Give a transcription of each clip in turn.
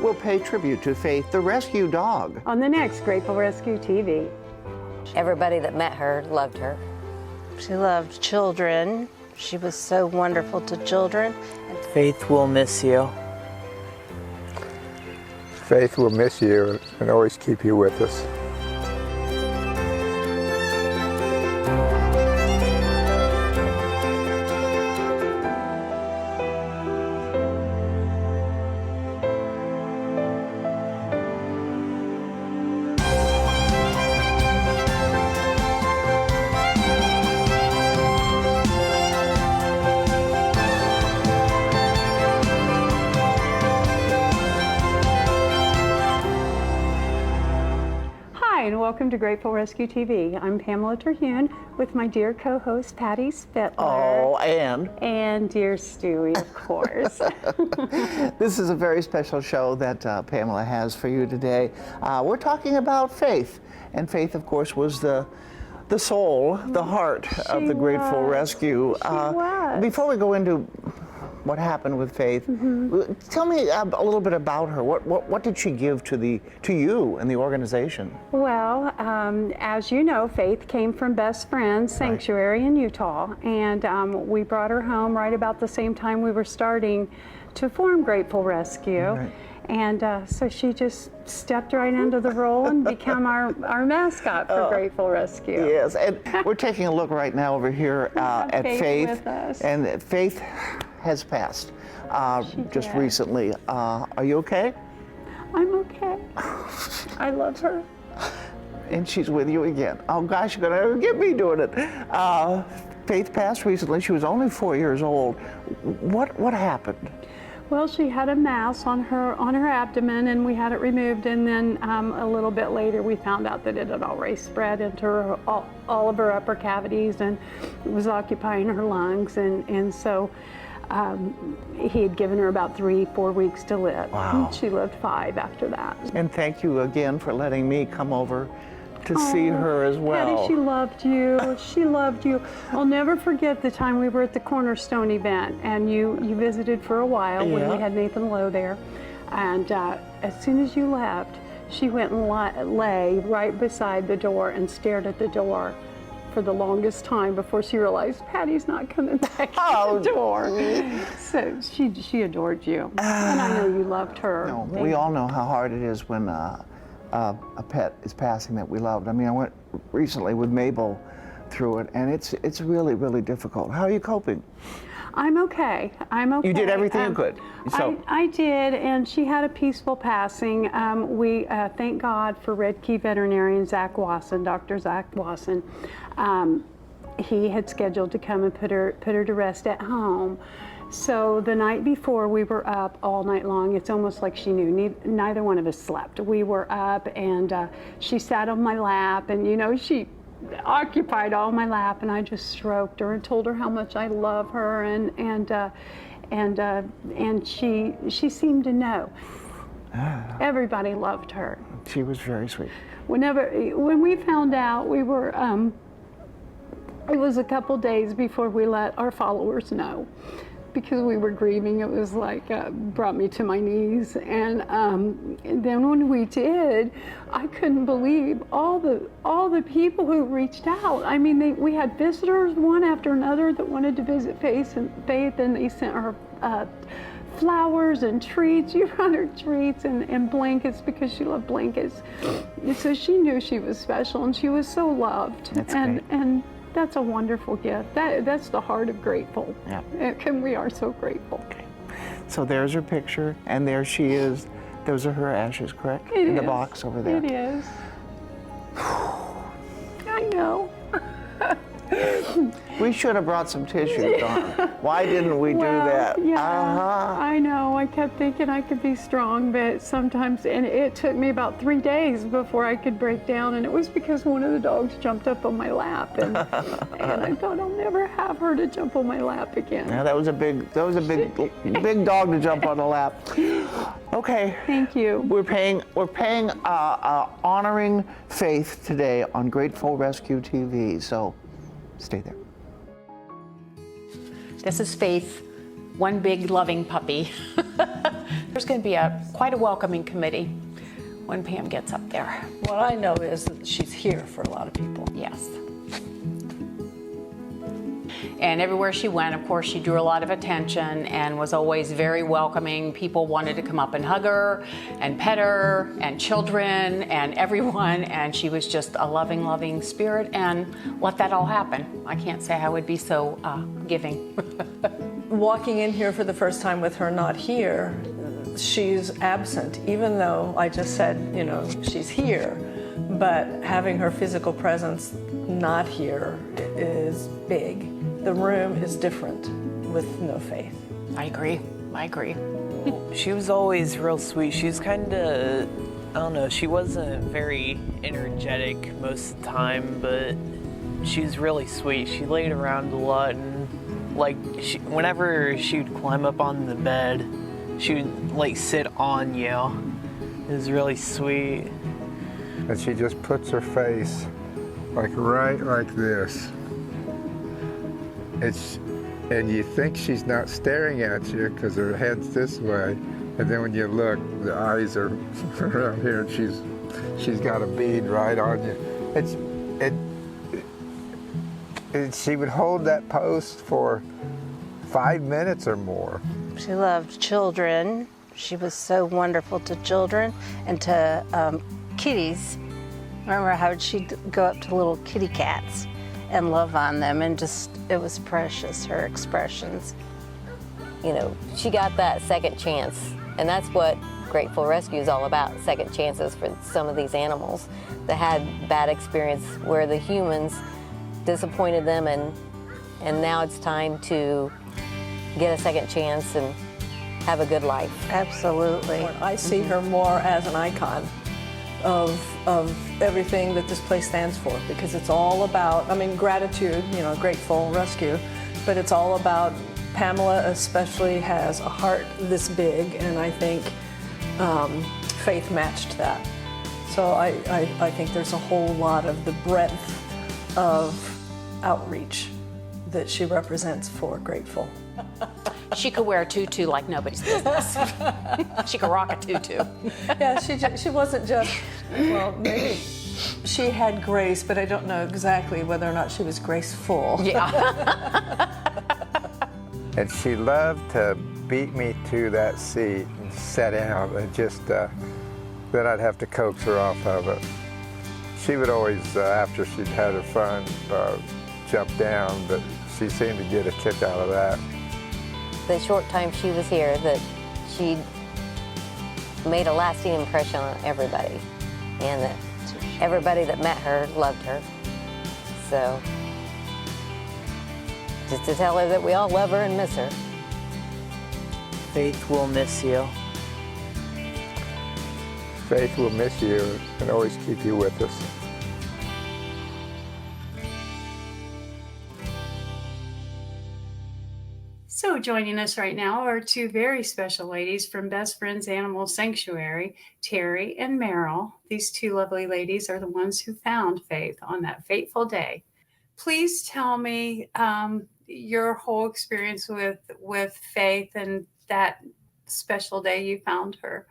we'll pay tribute to Faith, the rescue dog. On the next Grateful Rescue TV. Everybody that met her loved her. She loved children. She was so wonderful to children. Faith will miss you. Faith will miss you and always keep you with us. Hi, and welcome to Grateful Rescue TV. I'm Pamela Terhune with my dear co-host Patty Spittler. Oh, and dear Stewie, of course. This is a very special show that Pamela has for you today. We're talking about Faith, and Faith, of course, was the soul, the heart of the Grateful Rescue. She was. Before we go into what happened with Faith, tell me a little bit about her. What did she give to you and the organization? Well, as you know, Faith came from Best Friends Sanctuary in Utah, and we brought her home right about the same time we were starting to form Grateful Rescue. Right. And so she just stepped right into the role and became our mascot for Grateful Rescue. Yes, and we're taking a look right now over here at Faith, with us. and Faith has passed just did. recently. Are you okay? I'm okay. I love her. And she's with you again. Oh gosh, you're gonna get me doing it. Faith passed recently. She was only 4 years old. What happened? Well, she had a mass on her abdomen, and we had it removed. And then a little bit later, we found out that it had already spread into all of her upper cavities, and it was occupying her lungs. And so he had given her about 3-4 weeks to live. Wow. And she lived 5 after that. And thank you again for letting me come over to see her as well. Patty, she loved you. She loved you. I'll never forget the time we were at the Cornerstone event, and you visited for a while when we had Nathan Lowe there. And as soon as you left, she went and lay right beside the door and stared at the door for the longest time before she realized Patty's not coming back to the door. So she adored you, and I know you loved her. No, we all know how hard it is when a pet is passing that we loved. I mean, I went recently with Mabel through it, and it's really, really difficult. How are you coping? I'm okay. I'm okay. You did everything you could. So I did, and she had a peaceful passing. We thank God for Red Key veterinarian Zach Wasson, Dr. Zach Wasson. He had scheduled to come and put her to rest at home. So the night before, we were up all night long. It's almost like she knew. Neither one of us slept. We were up, and she sat on my lap, and she occupied all my lap, and I just stroked her and told her how much I love her, and she seemed to know. Everybody loved her. she was very sweet. When we found out, we were it was a couple days before we let our followers know, because we were grieving. It was like brought me to my knees, and then when we did, I couldn't believe all the people who reached out. I mean, we had visitors one after another that wanted to visit Faith, and they sent her flowers and treats. You brought her treats and blankets, because she loved blankets. So she knew she was special, and she was so loved. That's great. And that's a wonderful gift. That's the heart of grateful. Yeah. And we are so grateful. Okay. So there's her picture, and there she is. Those are her ashes, correct? It In the is. box over there. It is. I know. We should have brought some tissue, Dawn. Why didn't we do that? Yeah, Uh-huh. I know. I kept thinking I could be strong, but sometimes, and it took me about 3 days before I could break down, and it was because one of the dogs jumped up on my lap, and I thought I'll never have her to jump on my lap again. Yeah, that was a big dog to jump on the lap. Okay. Thank you. We're honoring Faith today on Grateful Rescue TV. So stay there. This is Faith one big loving puppy. There's going to be quite a welcoming committee when Pam gets up there. What I know is that she's here for a lot of people. Yes. And everywhere she went, of course, she drew a lot of attention and was always very welcoming. People wanted to come up and hug her and pet her, and children and everyone. And she was just a loving, loving spirit, and let that all happen. I can't say I would be so giving. Walking in here for the first time with her not here, she's absent, even though I just said, you know, she's here. But having her physical presence not here is big. The room is different with no Faith. I agree. She was always real sweet. She was kind of, I don't know, she wasn't very energetic most of the time, but she was really sweet. She laid around a lot, and like whenever she would climb up on the bed, she would like sit on you. It was really sweet. And she just puts her face like right like this. And you think she's not staring at you because her head's this way, and then when you look, the eyes are around here, and she's got a bead right on you. She would hold that pose for 5 minutes or more. She loved children. She was so wonderful to children and to kitties. I remember how she'd go up to little kitty cats and love on them, and just, it was precious, her expressions. You know, she got that second chance, and that's what Grateful Rescue is all about, second chances for some of these animals that had bad experience where the humans disappointed them, and now it's time to get a second chance and have a good life. Absolutely. I see her more as an icon of everything that this place stands for, because it's all about, I mean, gratitude, you know, Grateful Rescue, but it's all about, Pamela especially has a heart this big, and I think Faith matched that. So I think there's a whole lot of the breadth of outreach that she represents for Grateful. She could wear a tutu like nobody's business. She could rock a tutu. Yeah, she wasn't just, well, maybe she had grace, but I don't know exactly whether or not she was graceful. Yeah. And she loved to beat me to that seat and sit down, and just, then I'd have to coax her off of it. She would always, after she'd had her fun, jump down, but she seemed to get a kick out of that. The short time she was here, that she made a lasting impression on everybody, and that everybody that met her loved her. So just to tell her that we all love her and miss her. Faith will miss you. Faith will miss you and always keep you with us. So joining us right now are two very special ladies from Best Friends Animal Sanctuary, Terry and Meryl. These two lovely ladies are the ones who found Faith on that fateful day. Please tell me your whole experience with Faith and that special day you found her.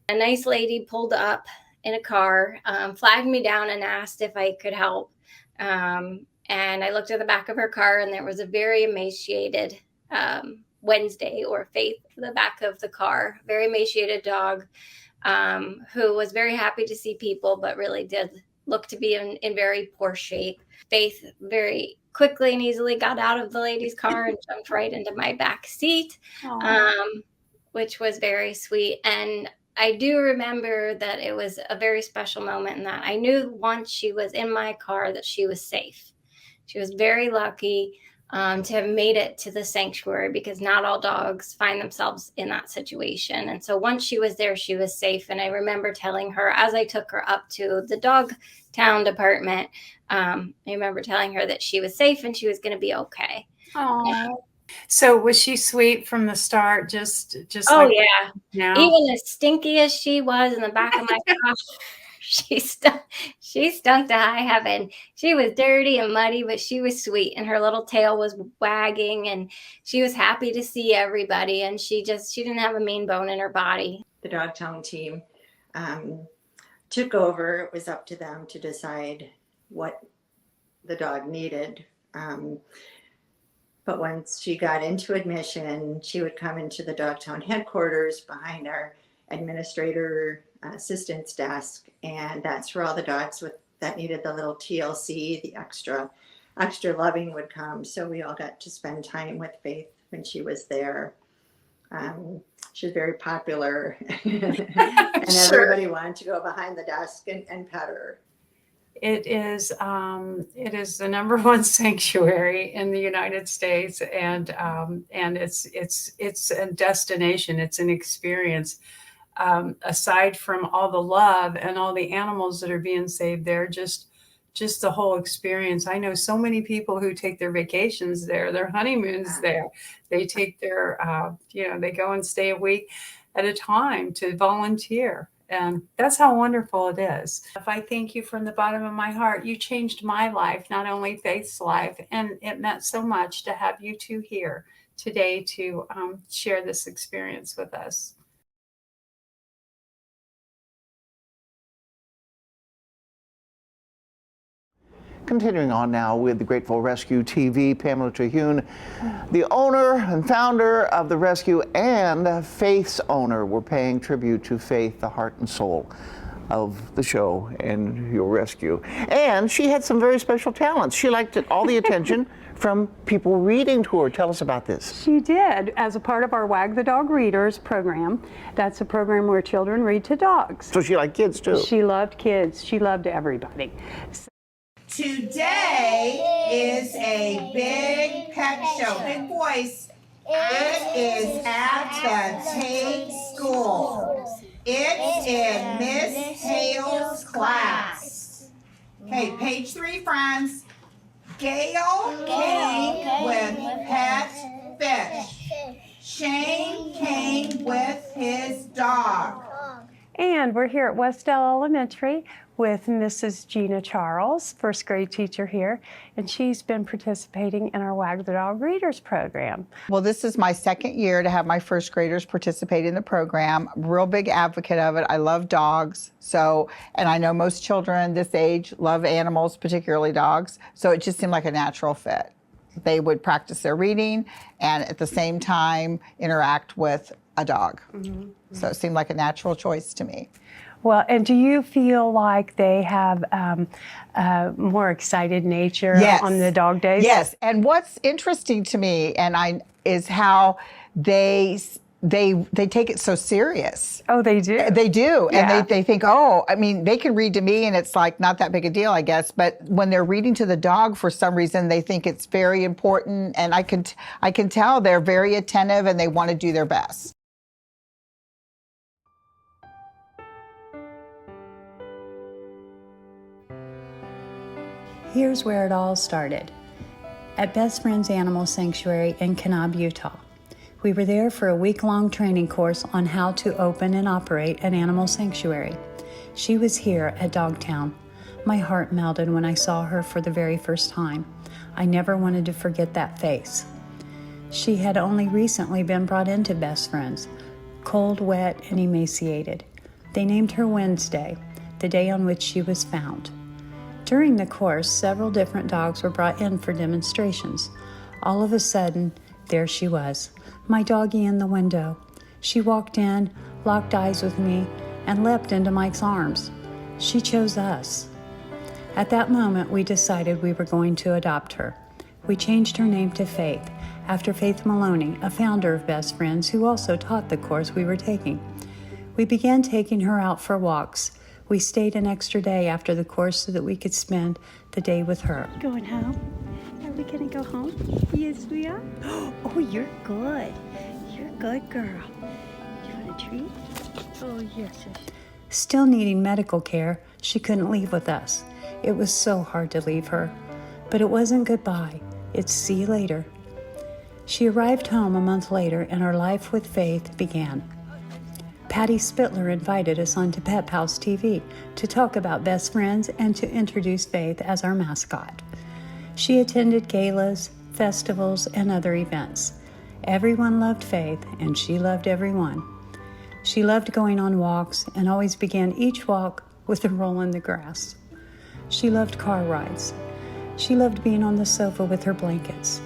A nice lady pulled up in a car, flagged me down and asked if I could help. And I looked at the back of her car, and there was a very emaciated Wednesday or Faith in the back of the car, very emaciated dog, who was very happy to see people, but really did look to be in very poor shape. Faith very quickly and easily got out of the lady's car and jumped right into my back seat, which was very sweet. And I do remember that it was a very special moment, in that I knew once she was in my car that she was safe. She was very lucky to have made it to the sanctuary, because not all dogs find themselves in that situation. And so once she was there, she was safe. And I remember telling her, as I took her up to the dog town department, I remember telling her that she was safe and she was going to be okay. Oh, so was she sweet from the start? Just oh like yeah, now? Even as stinky as she was in the back of my car, She stunk to high heaven. She was dirty and muddy, but she was sweet, and her little tail was wagging, and she was happy to see everybody, and she didn't have a mean bone in her body. The Dogtown team took over. It was up to them to decide what the dog needed. But once she got into admission, she would come into the Dogtown headquarters behind our administrator assistant's desk, and that's where all the dogs that needed the little TLC, the extra loving, would come. So we all got to spend time with Faith when she was there. She was very popular, and everybody wanted to go behind the desk and pet her. It is the #1 sanctuary in the United States, and it's a destination. It's an experience. Aside from all the love and all the animals that are being saved there, just the whole experience. I know so many people who take their vacations there, their honeymoons there. They take their, they go and stay a week at a time to volunteer. And that's how wonderful it is. If I thank you from the bottom of my heart, you changed my life, not only Faith's life. And it meant so much to have you two here today to share this experience with us. Continuing on now with the Grateful Rescue TV, Pamela Terhune, the owner and founder of the rescue and Faith's owner. We're paying tribute to Faith, the heart and soul of the show and your rescue. And she had some very special talents. She liked all the attention from people reading to her. Tell us about this. She did, as a part of our Wag the Dog Readers program. That's a program where children read to dogs. So she liked kids too. She loved kids. She loved everybody. Today is a big pet show, big voice. It is at the Tate School. It's in Miss Hale's class. Okay, page 3, friends. Gail came with pet fish. Shane came with his dog. And we're here at Westdale Elementary with Mrs. Gina Charles, first grade teacher here, and she's been participating in our Wag the Dog Readers program. Well, this is my second year to have my first graders participate in the program. Real big advocate of it. I love dogs, and I know most children this age love animals, particularly dogs, so it just seemed like a natural fit. They would practice their reading and at the same time interact with a dog. Mm-hmm. So it seemed like a natural choice to me. Well, and do you feel like they have a more excited nature on the dog days? Yes, and what's interesting to me is how they take it so serious. Oh, they do? They do, Yeah. and they think, oh, I mean, they can read to me and it's like not that big a deal, I guess, but when they're reading to the dog, for some reason, they think it's very important, and I can tell they're very attentive and they want to do their best. Here's where it all started. At Best Friends Animal Sanctuary in Kanab, Utah. We were there for a week-long training course on how to open and operate an animal sanctuary. She was here at Dogtown. My heart melted when I saw her for the very first time. I never wanted to forget that face. She had only recently been brought into Best Friends, cold, wet, and emaciated. They named her Wednesday, the day on which she was found. During the course, several different dogs were brought in for demonstrations. All of a sudden, there she was, my doggie in the window. She walked in, locked eyes with me, and leapt into Mike's arms. She chose us. At that moment, we decided we were going to adopt her. We changed her name to Faith, after Faith Maloney, a founder of Best Friends who also taught the course we were taking. We began taking her out for walks. We stayed an extra day after the course so that we could spend the day with her. Going home? Are we gonna go home? Yes, we are. Oh, you're good. You're a good girl. You want a treat? Oh, yes. Still needing medical care, she couldn't leave with us. It was so hard to leave her. But it wasn't goodbye. It's see you later. She arrived home a month later and our life with Faith began. Patty Spittler invited us onto Pep House TV to talk about best friends and to introduce Faith as our mascot. She attended galas, festivals, and other events. Everyone loved Faith, and she loved everyone. She loved going on walks and always began each walk with a roll in the grass. She loved car rides. She loved being on the sofa with her blankets.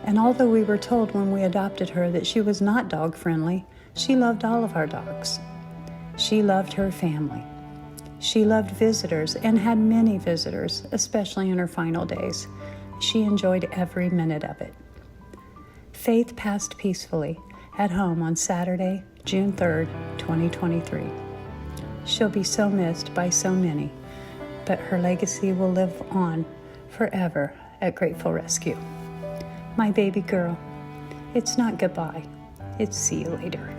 And although we were told when we adopted her that she was not dog-friendly, she loved all of our dogs. She loved her family. She loved visitors and had many visitors, especially in her final days. She enjoyed every minute of it. Faith passed peacefully at home on Saturday, June 3rd, 2023. She'll be so missed by so many, but her legacy will live on forever at Grateful Rescue. My baby girl, it's not goodbye, it's see you later.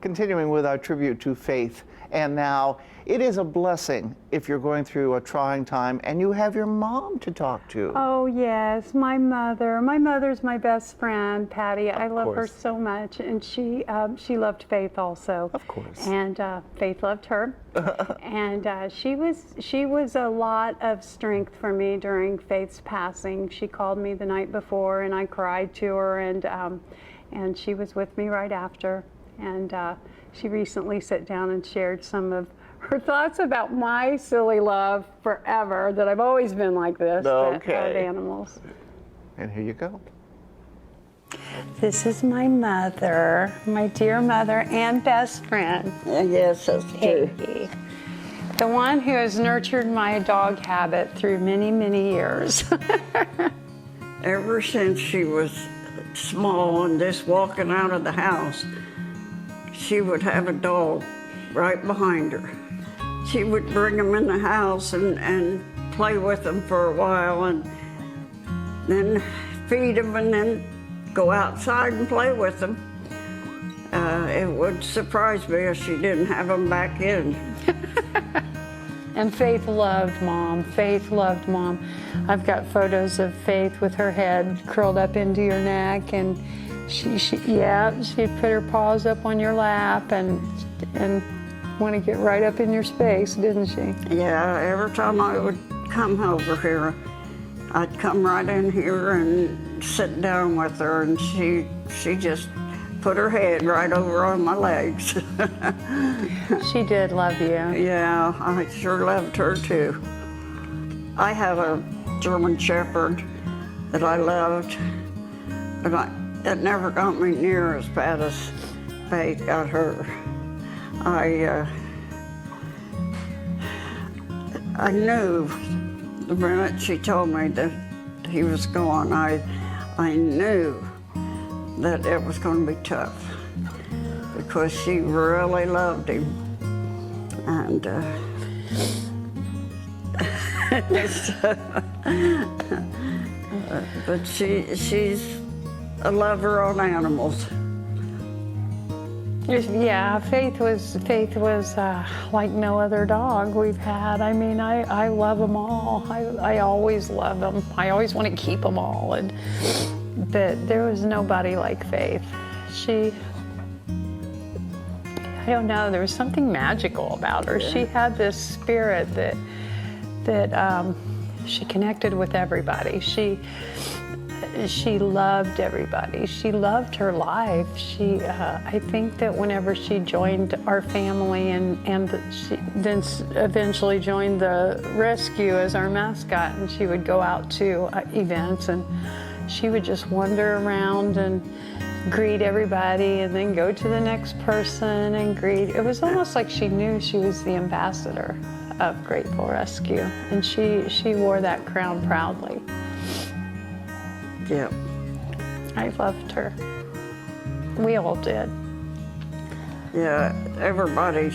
Continuing with our tribute to Faith, and now it is a blessing if you're going through a trying time and you have your mom to talk to. Oh yes, my mother. My mother's my best friend, Patty. I love her so much, and she loved Faith also. Of course. And Faith loved her, and she was a lot of strength for me during Faith's passing. She called me the night before, and I cried to her, and she was with me right after. And she recently sat down and shared some of her thoughts about my silly love forever, that I've always been like this, of animals. And here you go. This is my mother, my dear mother and best friend. Yes, that's true. Peggy. The one who has nurtured my dog habit through many, many years. Ever since she was small and just walking out of the house, she would have a dog right behind her. She would bring him in the house and play with him for a while, and then feed him, and then go outside and play with him. It would surprise me if she didn't have him back in. And Faith loved Mom. Faith loved Mom. I've got photos of Faith with her head curled up into your neck, and she'd put her paws up on your lap and want to get right up in your space, didn't she? Yeah, every time I would come over here, I'd come right in here and sit down with her, and she just put her head right over on my legs. She did love you. Yeah, I sure loved her too. I have a German Shepherd that I loved, but it never got me near as bad as Faith got her. I knew the minute she told me that he was gone, I knew that it was going to be tough, because she really loved him. And but she's a lover on animals. Yeah, Faith was like no other dog we've had. I mean, I love them all. I always love them. I always want to keep them all. But there was nobody like Faith. I don't know, there was something magical about her. Yeah. She had this spirit that she connected with everybody. She loved everybody. She loved her life. I think that whenever she joined our family and she then eventually joined the rescue as our mascot, and she would go out to events, and she would just wander around and greet everybody and then go to the next person and greet. It was almost like she knew she was the ambassador of Grateful Rescue, and she wore that crown proudly. Yep. I loved her. We all did. Yeah, everybody,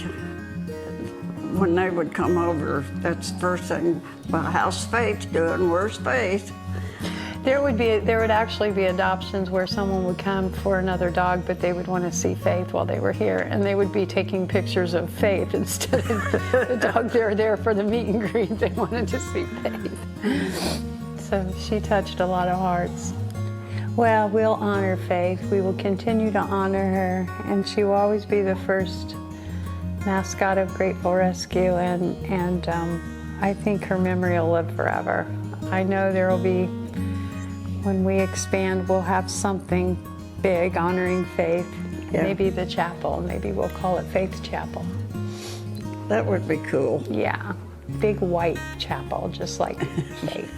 when they would come over, that's the first thing, well, how's Faith doing? Where's Faith? There would actually be adoptions where someone would come for another dog, but they would want to see Faith while they were here, and they would be taking pictures of Faith instead of the dog. They were there for the meet and greet. They wanted to see Faith. So she touched a lot of hearts. Well, we'll honor Faith. We will continue to honor her, and she will always be the first mascot of Grateful Rescue, and I think her memory will live forever. I know there will be, when we expand, we'll have something big honoring Faith. Yeah. Maybe the chapel. Maybe we'll call it Faith Chapel. That would be cool. Yeah, big white chapel, just like Faith.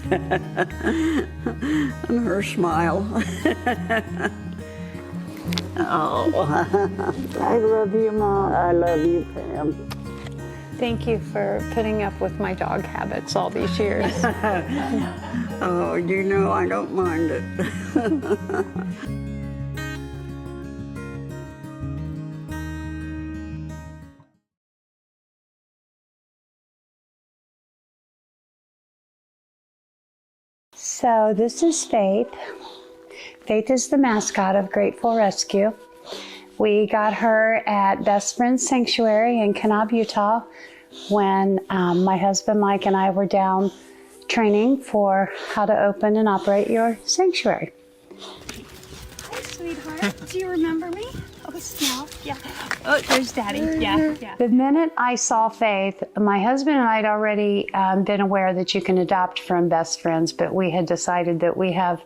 And her smile. Oh, I love you, Mom. I love you, Pam. Thank you for putting up with my dog habits all these years. Oh, you know I don't mind it. So this is Faith. Faith is the mascot of Grateful Rescue. We got her at Best Friends Sanctuary in Kanab, Utah, when my husband Mike and I were down training for how to open and operate your sanctuary. Hi, sweetheart. Do you remember me? Oh, smell. Yeah. Oh, there's Daddy. Yeah. The minute I saw Faith, my husband and I had already been aware that you can adopt from Best Friends, but we had decided that we have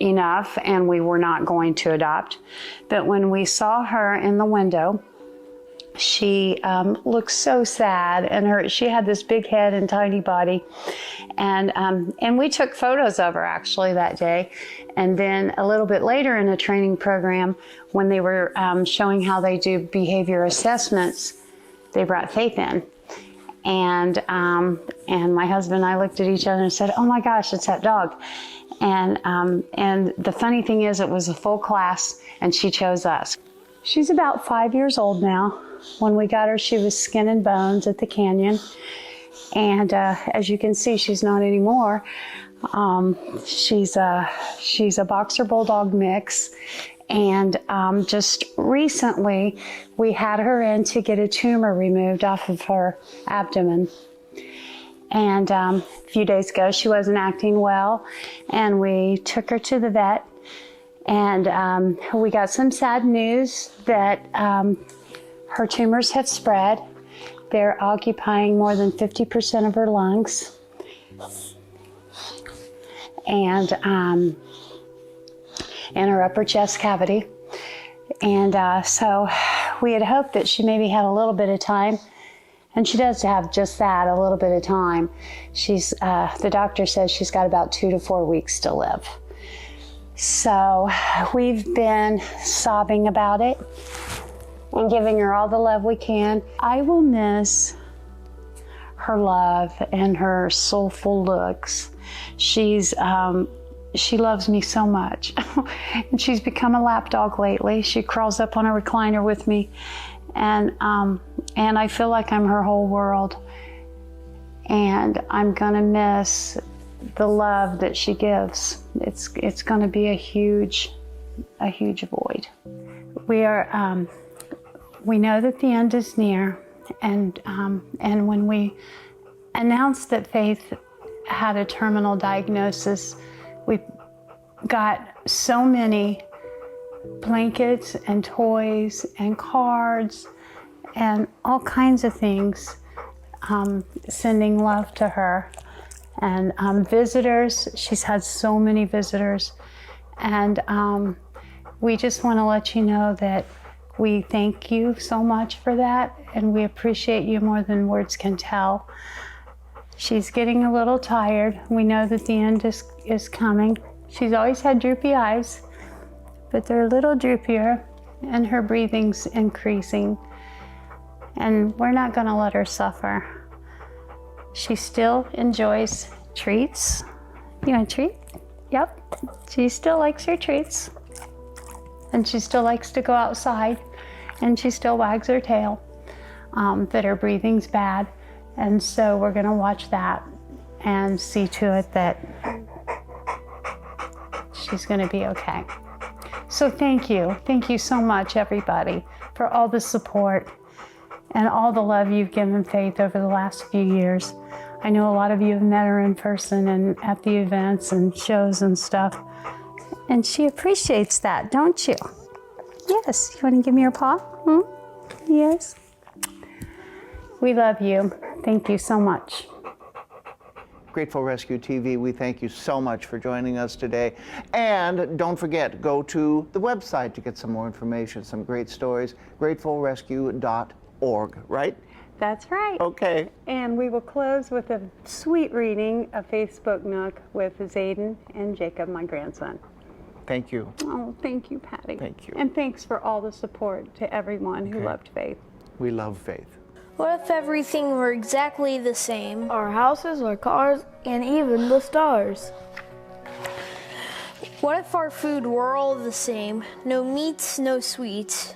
enough and we were not going to adopt. But when we saw her in the window, she looked so sad, and she had this big head and tiny body, and we took photos of her actually that day. And then a little bit later in a training program, when they were showing how they do behavior assessments, they brought Faith in, and my husband and I looked at each other and said, "Oh my gosh, it's that dog." And the funny thing is, it was a full class, and she chose us. She's about 5 years old now. When we got her, she was skin and bones at the canyon. And as you can see, she's not anymore. She's a Boxer Bulldog mix. And just recently, we had her in to get a tumor removed off of her abdomen. And a few days ago, she wasn't acting well, and we took her to the vet. And we got some sad news that her tumors have spread. They're occupying more than 50% of her lungs. And in her upper chest cavity. And so we had hoped that she maybe had a little bit of time. And she does have just that, a little bit of time. The doctor says she's got about 2 to 4 weeks to live. So we've been sobbing about it and giving her all the love we can. I will miss her love and her soulful looks. She loves me so much. And she's become a lap dog lately. She crawls up on a recliner with me, and I feel like I'm her whole world. And I'm gonna miss the love that she gives. It's going to be a huge void. We know that the end is near, and when we announced that Faith had a terminal diagnosis, we got so many blankets and toys and cards and all kinds of things, sending love to her. And visitors, she's had so many visitors. And we just want to let you know that we thank you so much for that, and we appreciate you more than words can tell. She's getting a little tired. We know that the end is coming. She's always had droopy eyes, but they're a little droopier, and her breathing's increasing. And we're not going to let her suffer. She still enjoys treats. You want a treat? Yep. She still likes her treats. And she still likes to go outside. And she still wags her tail. But her breathing's bad. And so we're going to watch that and see to it that she's going to be okay. So thank you. Thank you so much, everybody, for all the support and all the love you've given Faith over the last few years. I know a lot of you have met her in person and at the events and shows and stuff. And she appreciates that, don't you? Yes. You want to give me your paw? Yes. We love you. Thank you so much. Grateful Rescue TV, we thank you so much for joining us today. And don't forget, go to the website to get some more information, some great stories, gratefulrescue.org, right? That's right. Okay. And we will close with a sweet reading of Facebook Nook with Zayden and Jacob, my grandson. Thank you. Oh, thank you, Patty. Thank you. And thanks for all the support to everyone who loved Faith. We love Faith. What if everything were exactly the same? Our houses, our cars, and even the stars. What if our food were all the same? No meats, no sweets.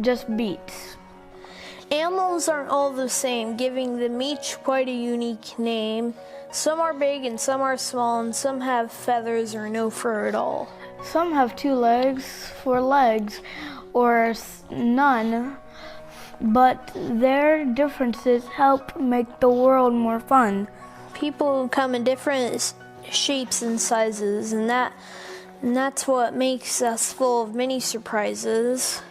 Just beets. Animals aren't all the same, giving them each quite a unique name. Some are big and some are small, and some have feathers or no fur at all. Some have 2 legs for legs, or none, but their differences help make the world more fun. People come in different shapes and sizes, and that's what makes us full of many surprises.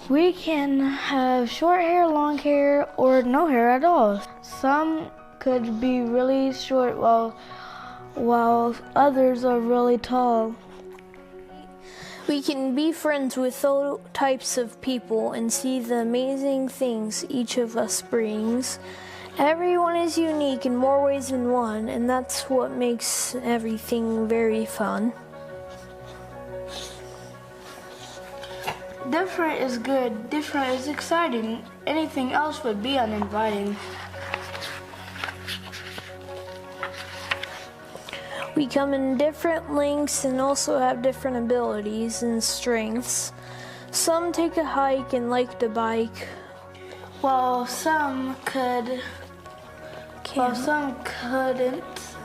We can have short hair, long hair, or no hair at all. Some could be really short while others are really tall. We can be friends with all types of people and see the amazing things each of us brings. Everyone is unique in more ways than one, and that's what makes everything very fun. Different is good, different is exciting. Anything else would be uninviting. We come in different lengths and also have different abilities and strengths. Some take a hike and like to bike, while some couldn't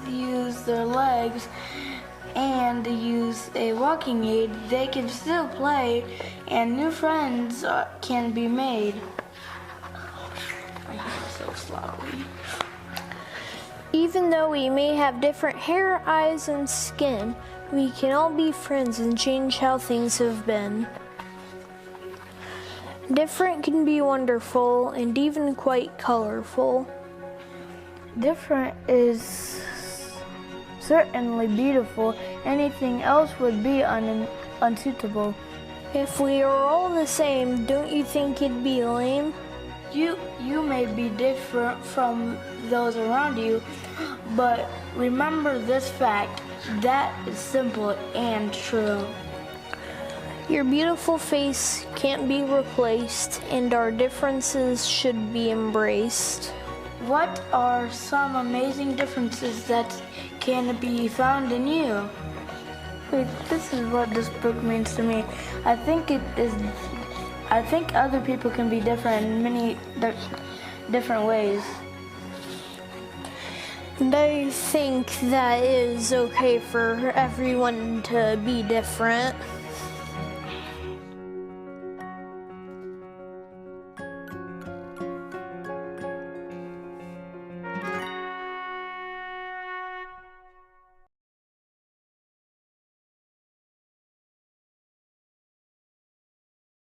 use their legs and use a walking aid. They can still play, and new friends can be made. So slowly. Even though we may have different hair, eyes, and skin, we can all be friends and change how things have been. Different can be wonderful and even quite colorful. Different is certainly beautiful. Anything else would be unsuitable. If we are all the same, don't you think it'd be lame? You may be different from those around you, but remember this fact, that is simple and true. Your beautiful face can't be replaced, and our differences should be embraced. What are some amazing differences that can be found in you? Wait, this is what this book means to me. I think other people can be different in many different ways. And I think that it is okay for everyone to be different.